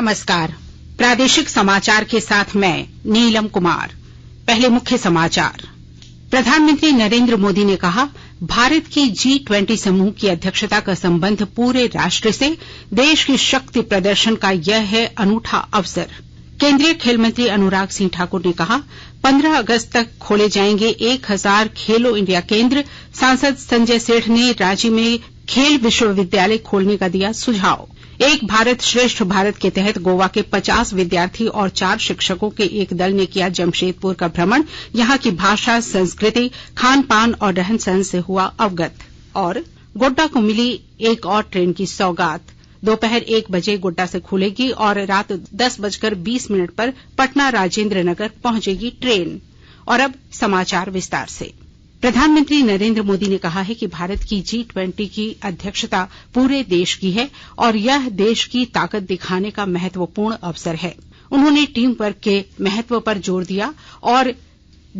नमस्कार। प्रादेशिक समाचार के साथ मैं नीलम कुमार। पहले मुख्य समाचार। प्रधानमंत्री नरेंद्र मोदी ने कहा, भारत की G20 समूह की अध्यक्षता का संबंध पूरे राष्ट्र से, देश की शक्ति प्रदर्शन का यह है अनूठा अवसर। केंद्रीय खेल मंत्री अनुराग सिंह ठाकुर ने कहा, 15 अगस्त तक खोले जाएंगे 1000 खेलो इंडिया केंद्र। सांसद संजय सेठ ने रांची में खेल विश्वविद्यालय खोलने का दिया सुझाव। एक भारत श्रेष्ठ भारत के तहत गोवा के 50 विद्यार्थी और 4 शिक्षकों के एक दल ने किया जमशेदपुर का भ्रमण। यहां की भाषा, संस्कृति, खान पान और रहन सहन से हुआ अवगत। और गोड्डा को मिली एक और ट्रेन की सौगात। दोपहर 1 बजे गोड्डा से खुलेगी और रात 10:20 पर पटना राजेंद्र नगर पहुंचेगी ट्रेन। और अब समाचार विस्तार से। प्रधानमंत्री नरेंद्र मोदी ने कहा है कि भारत की G20 की अध्यक्षता पूरे देश की है और यह देश की ताकत दिखाने का महत्वपूर्ण अवसर है। उन्होंने टीम वर्क के महत्व पर जोर दिया और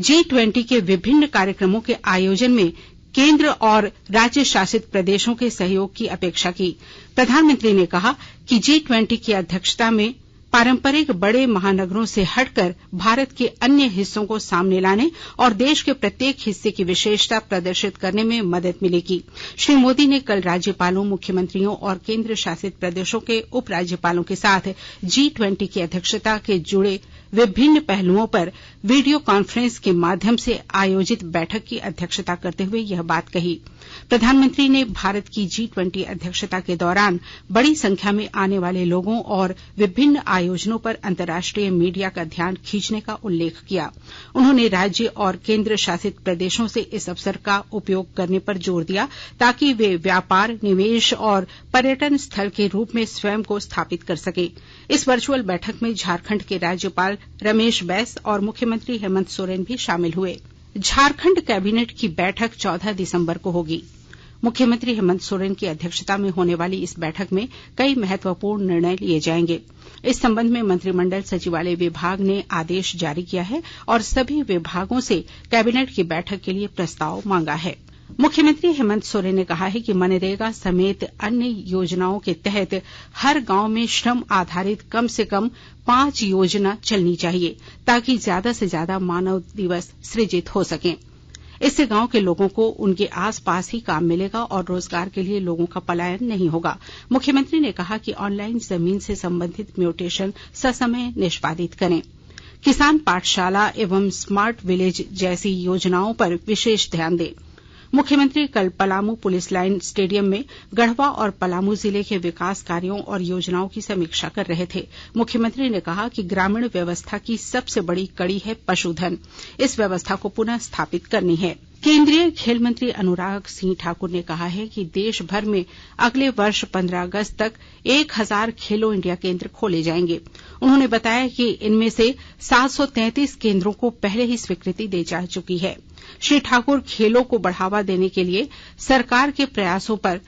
G20 के विभिन्न कार्यक्रमों के आयोजन में केंद्र और राज्य शासित प्रदेशों के सहयोग की अपेक्षा की। प्रधानमंत्री ने कहा कि G20 की अध्यक्षता में पारंपरिक बड़े महानगरों से हटकर भारत के अन्य हिस्सों को सामने लाने और देश के प्रत्येक हिस्से की विशेषता प्रदर्शित करने में मदद मिलेगी। श्री मोदी ने कल राज्यपालों, मुख्यमंत्रियों और केंद्र शासित प्रदेशों के उपराज्यपालों के साथ G20 की अध्यक्षता के जुड़े विभिन्न पहलुओं पर वीडियो कॉन्फ्रेंस के माध्यम से आयोजित बैठक की अध्यक्षता करते हुए यह बात कही। प्रधानमंत्री ने भारत की G20 अध्यक्षता के दौरान बड़ी संख्या में आने वाले लोगों और विभिन्न आयोजनों पर अंतर्राष्ट्रीय मीडिया का ध्यान खींचने का उल्लेख किया। उन्होंने राज्य और केंद्र शासित प्रदेशों से इस अवसर का उपयोग करने पर जोर दिया ताकि वे व्यापार, निवेश और पर्यटन स्थल के रूप में स्वयं को स्थापित कर सकें। इस वर्चुअल बैठक में झारखंड के राज्यपाल रमेश बैस और मुख्यमंत्री हेमंत सोरेन भी शामिल हुए। झारखंड कैबिनेट की बैठक 14 दिसंबर को होगी। मुख्यमंत्री हेमंत सोरेन की अध्यक्षता में होने वाली इस बैठक में कई महत्वपूर्ण निर्णय लिए जाएंगे। इस संबंध में मंत्रिमंडल सचिवालय विभाग ने आदेश जारी किया है और सभी विभागों से कैबिनेट की बैठक के लिए प्रस्ताव मांगा है। मुख्यमंत्री हेमंत सोरेन ने कहा है कि मनरेगा समेत अन्य योजनाओं के तहत हर गांव में श्रम आधारित कम से कम 5 योजना चलनी चाहिए ताकि ज्यादा से ज्यादा मानव दिवस सृजित हो सकें। इससे गांव के लोगों को उनके आसपास ही काम मिलेगा और रोजगार के लिए लोगों का पलायन नहीं होगा। मुख्यमंत्री ने कहा कि ऑनलाइन जमीन से संबंधित म्यूटेशन ससमय निष्पादित करें। किसान पाठशाला एवं स्मार्ट विलेज जैसी योजनाओं पर विशेष ध्यान दें। मुख्यमंत्री कल पलामू पुलिस लाइन स्टेडियम में गढ़वा और पलामू जिले के विकास कार्यों और योजनाओं की समीक्षा कर रहे थे। मुख्यमंत्री ने कहा कि ग्रामीण व्यवस्था की सबसे बड़ी कड़ी है पशुधन। इस व्यवस्था को पुनः स्थापित करनी है। केंद्रीय खेल मंत्री अनुराग सिंह ठाकुर ने कहा है कि देश भर में अगले वर्ष 15 अगस्त तक 1000 खेलो इंडिया केंद्र खोले जाएंगे। उन्होंने बताया कि इनमें से 733 केंद्रों को पहले ही स्वीकृति दी जा चुकी है। श्री ठाकुर खेलों को बढ़ावा देने के लिए सरकार के प्रयासों पर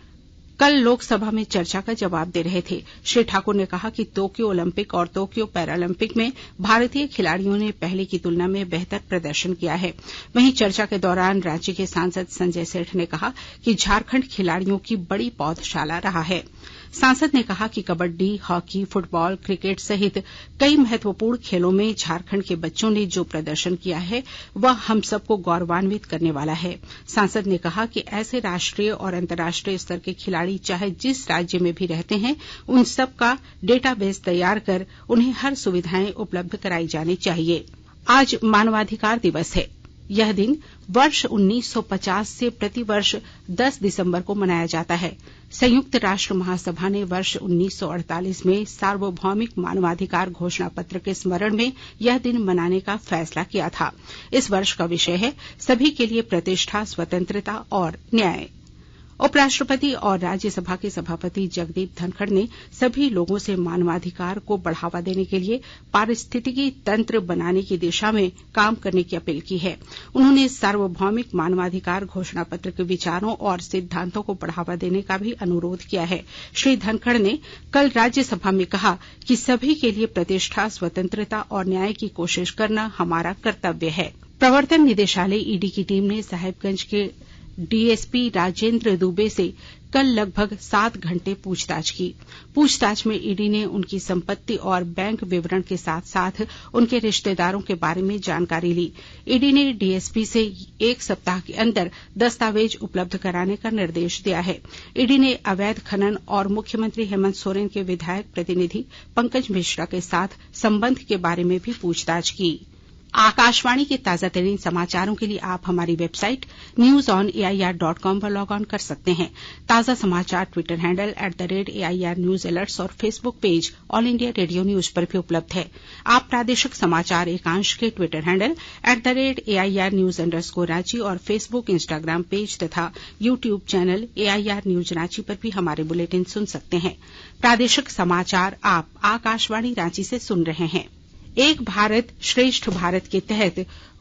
कल लोकसभा में चर्चा का जवाब दे रहे थे। श्री ठाकुर ने कहा कि टोक्यो ओलंपिक और टोक्यो पैरालंपिक में भारतीय खिलाड़ियों ने पहले की तुलना में बेहतर प्रदर्शन किया है। वहीं चर्चा के दौरान राज्य के सांसद संजय सेठ ने कहा कि झारखंड खिलाड़ियों की बड़ी पौधशाला रहा है। सांसद ने कहा कि कबड्डी, हॉकी, फुटबॉल, क्रिकेट सहित कई महत्वपूर्ण खेलों में झारखंड के बच्चों ने जो प्रदर्शन किया है वह हम सबको गौरवान्वित करने वाला है। सांसद ने कहा कि ऐसे राष्ट्रीय और अंतर्राष्ट्रीय स्तर के खिलाड़ी चाहे जिस राज्य में भी रहते हैं, उन सब का डेटाबेस तैयार कर उन्हें हर सुविधाएं उपलब्ध कराई जानी चाहिए। आज मानवाधिकार दिवस है। यह दिन वर्ष 1950 से प्रतिवर्ष 10 दिसंबर को मनाया जाता है। संयुक्त राष्ट्र महासभा ने वर्ष 1948 में सार्वभौमिक मानवाधिकार घोषणा पत्र के स्मरण में यह दिन मनाने का फैसला किया था। इस वर्ष का विषय है सभी के लिए प्रतिष्ठा, स्वतंत्रता और न्याय। उपराष्ट्रपति और राज्यसभा के सभापति जगदीप धनखड़ ने सभी लोगों से मानवाधिकार को बढ़ावा देने के लिए पारिस्थितिकी तंत्र बनाने की दिशा में काम करने की अपील की है। उन्होंने सार्वभौमिक मानवाधिकार घोषणा पत्र के विचारों और सिद्धांतों को बढ़ावा देने का भी अनुरोध किया है। श्री धनखड़ ने कल राज्यसभा में कहा कि सभी के लिए प्रतिष्ठा, स्वतंत्रता और न्याय की कोशिश करना हमारा कर्तव्य है। प्रवर्तन निदेशालय ईडी की टीम ने साहिबगंज के डीएसपी राजेंद्र दुबे से कल लगभग 7 घंटे पूछताछ की। पूछताछ में ईडी ने उनकी संपत्ति और बैंक विवरण के साथ साथ उनके रिश्तेदारों के बारे में जानकारी ली। ईडी ने डीएसपी से 1 सप्ताह के अंदर दस्तावेज उपलब्ध कराने का निर्देश दिया है। ईडी ने अवैध खनन और मुख्यमंत्री हेमंत सोरेन के विधायक प्रतिनिधि पंकज मिश्रा के साथ संबंध के बारे में भी पूछताछ की। आकाशवाणी के ताजा तरीन समाचारों के लिए आप हमारी वेबसाइट newsonair.com पर लॉग ऑन कर सकते हैं। ताजा समाचार Twitter handle @AIR news alerts और Facebook page all India radio news पर भी उपलब्ध है। आप प्रादेशिक समाचार एकांश के Twitter handle @AIR news _Ranchi और फेसबुक इंस्टाग्राम पेज तथा YouTube channel AIR news Ranchi पर भी हमारे बुलेटिन सुन सकते हैं। प्रादेशिक समाचार आप आकाशवाणी रांची से सुन रहे हैं। एक भारत श्रेष्ठ भारत के तहत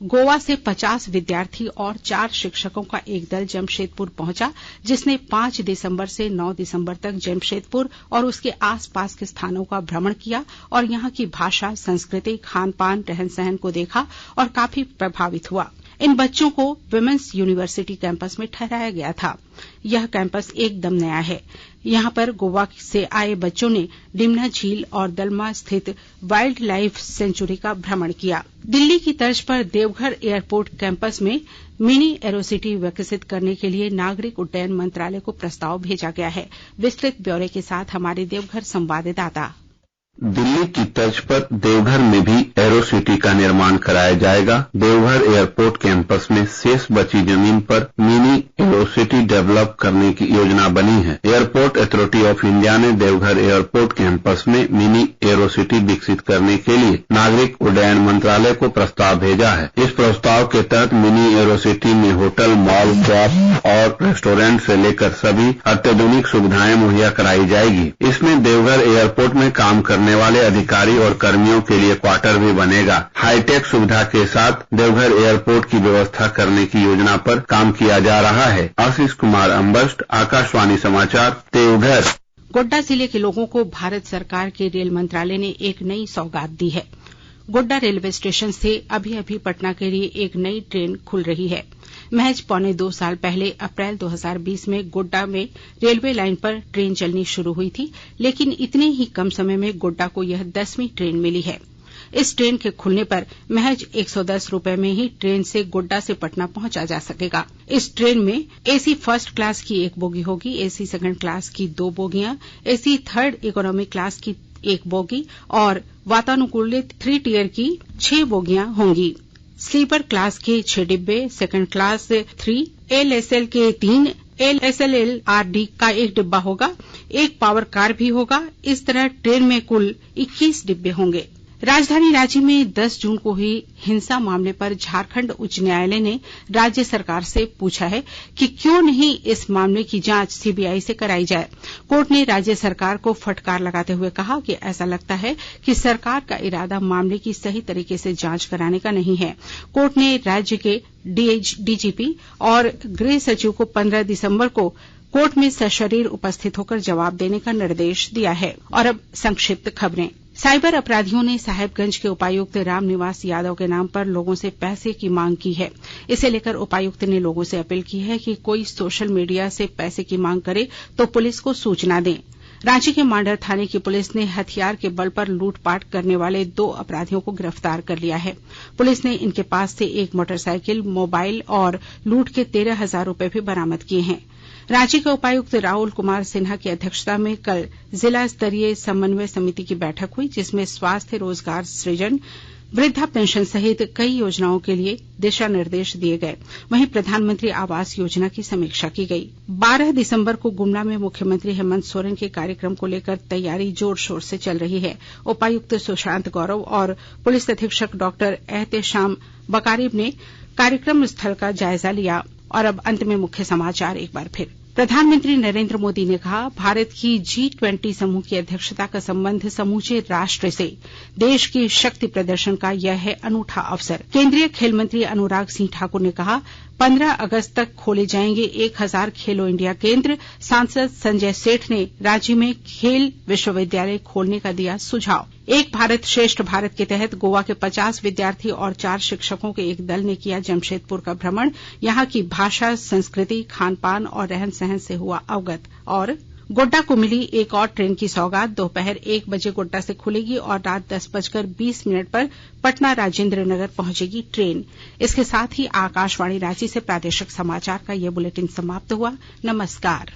गोवा से 50 विद्यार्थी और 4 शिक्षकों का एक दल जमशेदपुर पहुंचा, जिसने 5 दिसंबर से 9 दिसंबर तक जमशेदपुर और उसके आसपास के स्थानों का भ्रमण किया और यहां की भाषा, संस्कृति, खान पान, रहन सहन को देखा और काफी प्रभावित हुआ। इन बच्चों को विमेंस यूनिवर्सिटी कैंपस में ठहराया गया था। यह कैंपस एकदम नया है। यहां पर गोवा से आए बच्चों ने डिमना झील और दलमा स्थित वाइल्ड लाइफ सेंचुरी का भ्रमण किया। दिल्ली की तर्ज पर देवघर एयरपोर्ट कैंपस में मिनी एरोसिटी विकसित करने के लिए नागरिक उड्डयन मंत्रालय को प्रस्ताव भेजा गया है। विस्तृत ब्यौरे के साथ हमारे देवघर संवाददाता। दिल्ली की तर्ज पर देवघर में भी एरो सिटी का निर्माण कराया जाएगा। देवघर एयरपोर्ट कैंपस में शेष बची जमीन पर मिनी एरो सिटी डेवलप करने की योजना बनी है। एयरपोर्ट अथॉरिटी ऑफ इंडिया ने देवघर एयरपोर्ट कैंपस में मिनी एरो सिटी विकसित करने के लिए नागरिक उड्डयन मंत्रालय को प्रस्ताव भेजा है। इस प्रस्ताव के तहत मिनी एरो सिटी में होटल, मॉल, शॉप और रेस्टोरेंट से लेकर सभी अत्याधुनिक सुविधाएं मुहैया कराई जाएगी। इसमें देवघर एयरपोर्ट में काम करने वाले अधिकारी और कर्मियों के लिए क्वार्टर भी बनेगा। हाईटेक सुविधा के साथ देवघर एयरपोर्ट की व्यवस्था करने की योजना पर काम किया जा रहा है। आशीष कुमार अम्बस्ट, आकाशवाणी समाचार, देवघर। गोड्डा जिले के लोगों को भारत सरकार के रेल मंत्रालय ने एक नई सौगात दी है। गोड्डा रेलवे स्टेशन से अभी अभी पटना के लिए एक नई ट्रेन खुल रही है। महज 1.25 साल पहले अप्रैल 2020 में गोड्डा में रेलवे लाइन पर ट्रेन चलनी शुरू हुई थी, लेकिन इतने ही कम समय में गोड्डा को यह 10वीं ट्रेन मिली है। इस ट्रेन के खुलने पर महज 110 रुपए में ही ट्रेन से गोड्डा से पटना पहुंचा जा सकेगा। इस ट्रेन में एसी फर्स्ट क्लास की 1 बोगी होगी, एसी सेकंड क्लास की 2 बोगियां, एसी थर्ड इकोनॉमी क्लास की 1 बोगी और वातानुकूलित 3 टियर की 6 बोगियां होंगी। स्लीपर क्लास के 6 डिब्बे, सेकंड क्लास 3, एलएसएल के 3, एलएसएल-आरडी का 1 डिब्बा होगा, 1 पावर कार भी होगा। इस तरह ट्रेन में कुल 21 डिब्बे होंगे। राजधानी रांची में 10 जून को हुई हिंसा मामले पर झारखंड उच्च न्यायालय ने राज्य सरकार से पूछा है कि क्यों नहीं इस मामले की जांच सीबीआई से कराई जाए। कोर्ट ने राज्य सरकार को फटकार लगाते हुए कहा कि ऐसा लगता है कि सरकार का इरादा मामले की सही तरीके से जांच कराने का नहीं है। कोर्ट ने राज्य के डीजीपी और गृह सचिव को 15 दिसंबर को कोर्ट में सशरीर उपस्थित होकर जवाब देने का निर्देश दिया है। और अब संक्षिप्त खबरें। साइबर अपराधियों ने साहेबगंज के उपायुक्त रामनिवास यादव के नाम पर लोगों से पैसे की मांग की है। इसे लेकर उपायुक्त ने लोगों से अपील की है कि कोई सोशल मीडिया से पैसे की मांग करे तो पुलिस को सूचना दें। रांची के मांडर थाने की पुलिस ने हथियार के बल पर लूटपाट करने वाले 2 अपराधियों को गिरफ्तार कर लिया है। पुलिस ने इनके पास से 1 मोटरसाइकिल, मोबाइल और लूट के 13,000 रुपए भी बरामद किए हैं। रांची के उपायुक्त राहुल कुमार सिन्हा की अध्यक्षता में कल जिला स्तरीय समन्वय समिति की बैठक हुई, जिसमें स्वास्थ्य, रोजगार सृजन, वृद्धा पेंशन सहित कई योजनाओं के लिए दिशा निर्देश दिए गए। वहीं प्रधानमंत्री आवास योजना की समीक्षा की गई। 12 दिसंबर को गुमला में मुख्यमंत्री हेमंत सोरेन के कार्यक्रम को लेकर तैयारी जोर शोर से चल रही है। उपायुक्त सुशांत गौरव और पुलिस अधीक्षक डॉक्टर एहतेशाम बकारिब ने कार्यक्रम स्थल का जायजा लिया। और अब अंत में मुख्य समाचार एक बार फिर। प्रधानमंत्री नरेंद्र मोदी ने कहा, भारत की G20 समूह की अध्यक्षता का संबंध समूचे राष्ट्र से। देश की शक्ति प्रदर्शन का यह है अनूठा अवसर। केंद्रीय खेल मंत्री अनुराग सिंह ठाकुर ने कहा, 15 अगस्त तक खोले जाएंगे 1000 खेलो इंडिया केंद्र। सांसद संजय सेठ ने रांची में खेल विश्वविद्यालय खोलने का दिया सुझाव। एक भारत श्रेष्ठ भारत के तहत गोवा के 50 विद्यार्थी और 4 शिक्षकों के एक दल ने किया जमशेदपुर का भ्रमण। यहां की भाषा, संस्कृति, खान पान और रहन सहन से हुआ अवगत। और गोड्डा को मिली एक और ट्रेन की सौगात। दोपहर 1 बजे गोड्डा से खुलेगी और रात 10:20 पर पटना राजेंद्र नगर पहुंचेगी ट्रेन। इसके साथ ही आकाशवाणी रांची से प्रादेशिक समाचार का ये बुलेटिन समाप्त हुआ। नमस्कार।